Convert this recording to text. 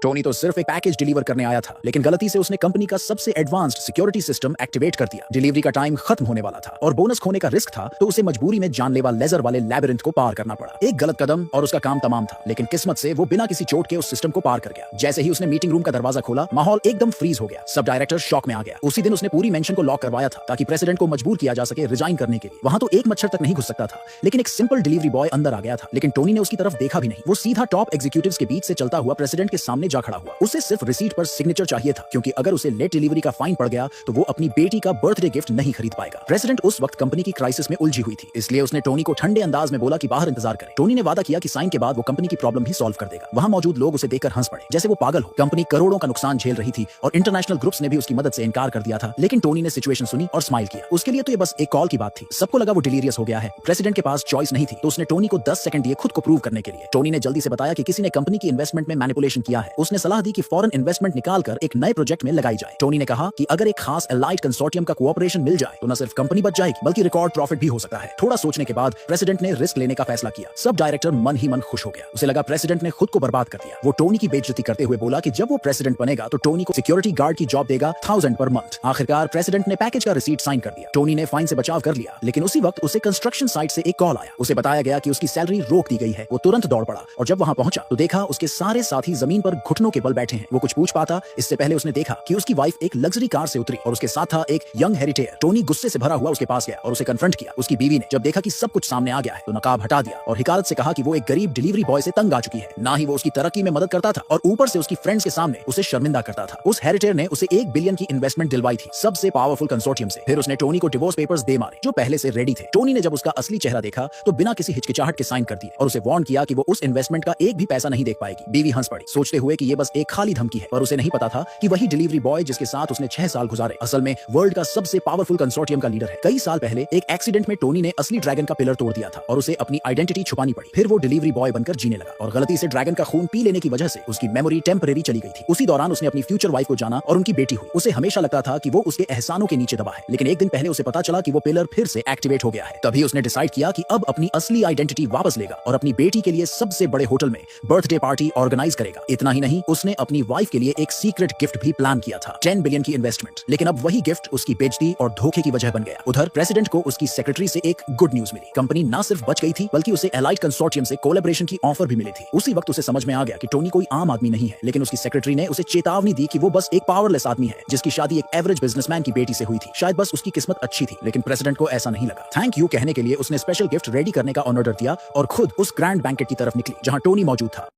Tony तो सिर्फ एक पैकेज डिलीवर करने आया था, लेकिन गलती से उसने कंपनी का सबसे एडवांस्ड सिक्योरिटी सिस्टम एक्टिवेट कर दिया। डिलीवरी का टाइम खत्म होने वाला था और बोनस खोने का रिस्क था, तो उसे मजबूरी में जानलेवा लेजर वाले लैबिरिंथ को पार करना पड़ा। एक गलत कदम और उसका काम तमाम था, लेकिन किस्मत से वो बिना किसी चोट के उस सिस्टम को पार कर गया। जैसे ही उसने मीटिंग रूम का दरवाजा खोला, माहौल एकदम फ्रीज हो गया। सब डायरेक्टर शॉक में आ गया। उसी दिन उसने पूरी मेंशन को लॉक करवाया था ताकि प्रेसिडेंट को मजबूर किया जा सके रिजाइन करने के लिए। वहां तो एक मच्छर तक नहीं घुस सकता था, लेकिन एक सिंपल डिलीवरी बॉय अंदर आ गया था। लेकिन टोनी ने उसकी तरफ देखा भी नहीं। वो सीधा टॉप एग्जीक्यूटिव्स के बीच से चलता हुआ प्रेसिडेंट के सामने जा खड़ा हुआ। उसे सिर्फ रिसीट पर सिग्नेचर चाहिए था, क्योंकि अगर उसे लेट डिलीवरी का फाइन पड़ गया तो वो अपनी बेटी का बर्थडे गिफ्ट नहीं खरीद पाएगा। प्रेसिडेंट उस वक्त कंपनी की क्राइसिस में उलझी हुई थी, इसलिए उसने टोनी को ठंडे अंदाज में बोला कि बाहर इंतजार करे। टोनी ने वादा किया कि साइन के बाद वो कंपनी की प्रॉब्लम ही सॉल्व कर देगा। वहां मौजूद लोग उसे देखकर हंस पड़े, जैसे वो पागल हो। कंपनी करोड़ों का नुकसान झेल रही थी और इंटरनेशनल ग्रुप्स ने भी उसकी मदद से इनकार कर दिया था, लेकिन टोनी ने सिचुएशन सुनी और स्माइल किया। उसके लिए तो ये बस एक कॉल की बात थी। सबको लगा वो डिलीरियस हो गया है। प्रेसिडेंट के पास चॉइस नहीं थी, तो उसने टोनी को 10 सेकंड दिए खुद को प्रूव करने के लिए। टोनी ने जल्दी से बताया कि किसी ने कंपनी की इन्वेस्टमेंट में मैनिपुलेशन किया है। उसने सलाह दी कि फॉरेन इन्वेस्टमेंट निकालकर एक नए प्रोजेक्ट में लगाई जाए। टोनी ने कहा कि अगर एक खास एलाइड कंसोर्टियम का कोऑपरेशन मिल जाए तो न सिर्फ कंपनी बच जाएगी, बल्कि रिकॉर्ड प्रॉफिट भी हो सकता है। थोड़ा सोचने के बाद प्रेसिडेंट ने रिस्क लेने का फैसला किया। सब डायरेक्टर मन ही मन खुश हो गया। उसे लगा प्रेसिडेंट ने खुद को बर्बाद कर दिया। वो टोनी की बेइज्जती करते हुए बोला कि जब वो प्रेसिडेंट बनेगा तो टोनी को सिक्योरिटी गार्ड की जॉब देगा 1000 पर मंथ। आखिरकार प्रेसिडेंट ने पैकेज का रिसीट साइन कर दिया। टोनी ने फाइन से बचाव कर लिया, लेकिन उसी वक्त उसे कंस्ट्रक्शन साइट से एक कॉल आया। उसे बताया गया कि उसकी सैलरी रोक दी गई है। वो तुरंत दौड़ पड़ा और जब वहां पहुंचा तो देखा उसके सारे साथी जमीन पर घुटनों के बल बैठे हैं। वो कुछ पूछ पाता इससे पहले उसने देखा कि उसकी वाइफ एक लग्जरी कार से उतरी और उसके साथ था एक यंग हेरिटेयर। टोनी गुस्से से भरा हुआ उसके पास गया और उसे कन्फ्रंट किया। उसकी बीवी ने जब देखा कि सब कुछ सामने आ गया है तो नकाब हटा दिया और हिकारत से कहा कि वो एक गरीब डिलीवरी बॉय से तंग आ चुकी है। ना ही वो उसकी तरक्की में मदद करता था और ऊपर से उसकी फ्रेंड्स के सामने उसे शर्मिंदा करता था। उस हेरिटेयर ने उसे 1 बिलियन की इन्वेस्टमेंट दिलवाई थी, सबसे पावरफुल कंसोर्टियम से। फिर उसने टोनी को डिवोर्स पेपर्स दे मारे जो पहले से रेडी थे। टोनी ने जब उसका असली चेहरा देखा तो बिना किसी हिचकिचाहट के साइन कर दिए और उसे वार्न किया कि वो उस इन्वेस्टमेंट का एक भी पैसा नहीं देख पाएगी। बीवी हंस पड़ी, सोचते हुए कि ये बस एक खाली धमकी है, पर उसे नहीं पता था कि वही डिलीवरी बॉय जिसके साथ उसने 6 साल गुजारे असल में वर्ल्ड का सबसे पावरफुल कंसोर्टियम का लीडर है। कई साल पहले एक एक्सीडेंट में टोनी ने असली ड्रैगन का पिलर तोड़ दिया था और उसे अपनी आइडेंटिटी छुपानी पड़ी। फिर वो डिलीवरी बॉय बनकर जीने लगा और गलती से ड्रैगन का खून पी लेने की वजह से उसकी मेमोरी टेम्परेरी चली गई थी। उसी दौरान उसने अपनी फ्यूचर वाइफ को जाना और उनकी बेटी हुई। उसे हमेशा लगता था कि वो उसके एहसानों के नीचे दबा है, लेकिन एक दिन पहले उसे पता चला कि वो पिलर फिर से एक्टिवेट हो गया है। तभी उसने डिसाइड किया कि अब अपनी असली आइडेंटिटी वापस लेगा और अपनी बेटी के लिए सबसे बड़े होटल में बर्थडे पार्टी ऑर्गेनाइज करेगा। इतना ही नहीं, उसने अपनी वाइफ के लिए एक सीक्रेट गिफ्ट भी प्लान किया था, 10 बिलियन की इन्वेस्टमेंट। लेकिन अब वही गिफ्ट उसकी बेइज्जती और धोखे की वजह बन गया। उधर प्रेसिडेंट को उसकी सेक्रेटरी से एक गुड न्यूज मिली। कंपनी ना सिर्फ बच गई थी, बल्कि उसे एलाइड कंसोर्टियम से कोलैबोरेशन की ऑफर भी मिली थी। उसी वक्त उसे समझ में आ गया कि टोनी कोई आम आदमी नहीं है, लेकिन उसकी सेक्रेटरी ने उसे चेतावनी दी कि वो बस एक पावरलेस आदमी है जिसकी शादी एक एवरेज बिजनेसमैन की बेटी से हुई थी। शायद बस उसकी किस्मत अच्छी थी, लेकिन प्रेसिडेंट को ऐसा नहीं लगा। थैंक यू कहने के लिए उसने स्पेशल गिफ्ट रेडी करने का ऑर्डर दिया और खुद उस ग्रैंड बैंकेट की तरफ निकली जहां टोनी मौजूद था।